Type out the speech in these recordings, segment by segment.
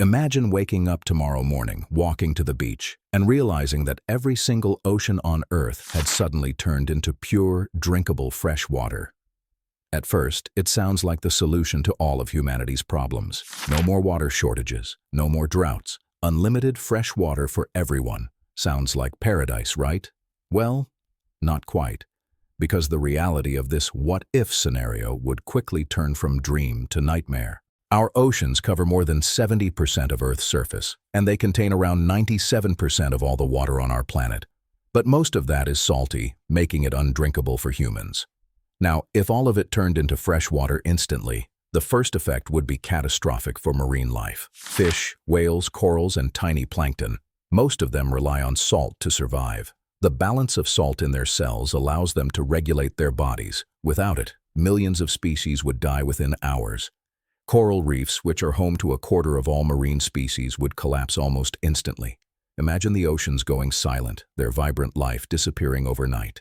Imagine waking up tomorrow morning, walking to the beach, and realizing that every single ocean on Earth had suddenly turned into pure, drinkable fresh water. At first, it sounds like the solution to all of humanity's problems. No more water shortages, no more droughts, unlimited fresh water for everyone. Sounds like paradise, right? Well, not quite, because the reality of this what-if scenario would quickly turn from dream to nightmare. Our oceans cover more than 70% of Earth's surface, and they contain around 97% of all the water on our planet. But most of that is salty, making it undrinkable for humans. Now, if all of it turned into fresh water instantly, the first effect would be catastrophic for marine life. Fish, whales, corals, and tiny plankton. Most of them rely on salt to survive. The balance of salt in their cells allows them to regulate their bodies. Without it, millions of species would die within hours. Coral reefs, which are home to a quarter of all marine species, would collapse almost instantly. Imagine the oceans going silent, their vibrant life disappearing overnight.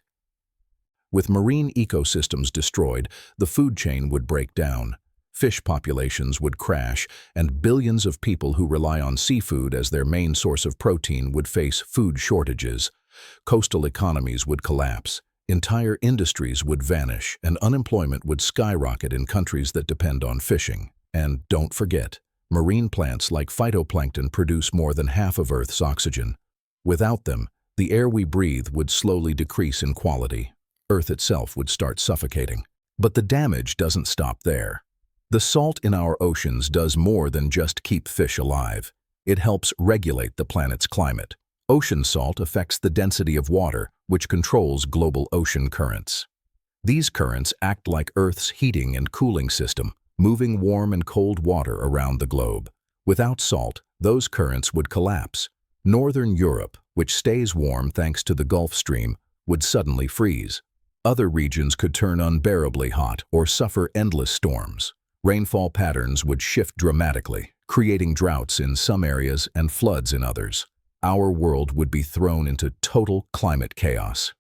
With marine ecosystems destroyed, the food chain would break down. Fish populations would crash, and billions of people who rely on seafood as their main source of protein would face food shortages. Coastal economies would collapse. Entire industries would vanish, and unemployment would skyrocket in countries that depend on fishing. And don't forget, marine plants like phytoplankton produce more than half of Earth's oxygen. Without them, the air we breathe would slowly decrease in quality. Earth itself would start suffocating. But the damage doesn't stop there. The salt in our oceans does more than just keep fish alive. It helps regulate the planet's climate. Ocean salt affects the density of water, which controls global ocean currents. These currents act like Earth's heating and cooling system, moving warm and cold water around the globe. Without salt, those currents would collapse. Northern Europe, which stays warm thanks to the Gulf Stream, would suddenly freeze. Other regions could turn unbearably hot or suffer endless storms. Rainfall patterns would shift dramatically, creating droughts in some areas and floods in others. Our world would be thrown into total climate chaos.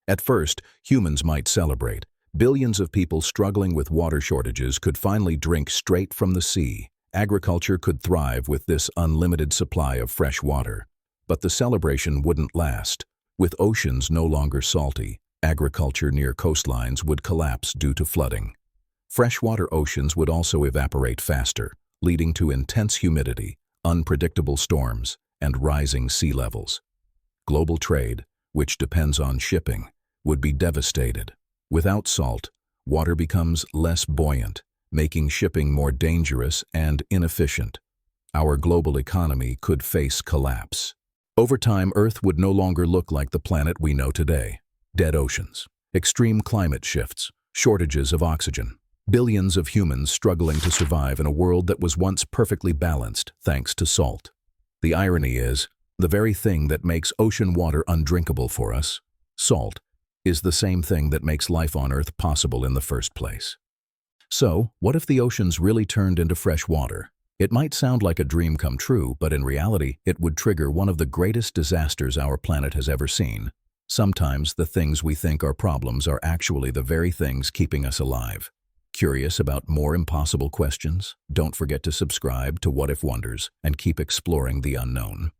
At first, humans might celebrate. Billions of people struggling with water shortages could finally drink straight from the sea. Agriculture could thrive with this unlimited supply of fresh water. But the celebration wouldn't last. With oceans no longer salty, agriculture near coastlines would collapse due to flooding. Freshwater oceans would also evaporate faster, leading to intense humidity, unpredictable storms, and rising sea levels. Global trade, which depends on shipping, would be devastated. Without salt, water becomes less buoyant, making shipping more dangerous and inefficient. Our global economy could face collapse. Over time, Earth would no longer look like the planet we know today. Dead oceans, extreme climate shifts, shortages of oxygen, billions of humans struggling to survive in a world that was once perfectly balanced thanks to salt. The irony is, the very thing that makes ocean water undrinkable for us, salt, is the same thing that makes life on Earth possible in the first place. So, what if the oceans really turned into fresh water? It might sound like a dream come true, but in reality, it would trigger one of the greatest disasters our planet has ever seen. Sometimes the things we think are problems are actually the very things keeping us alive. Curious about more impossible questions? Don't forget to subscribe to What If Wonders and keep exploring the unknown.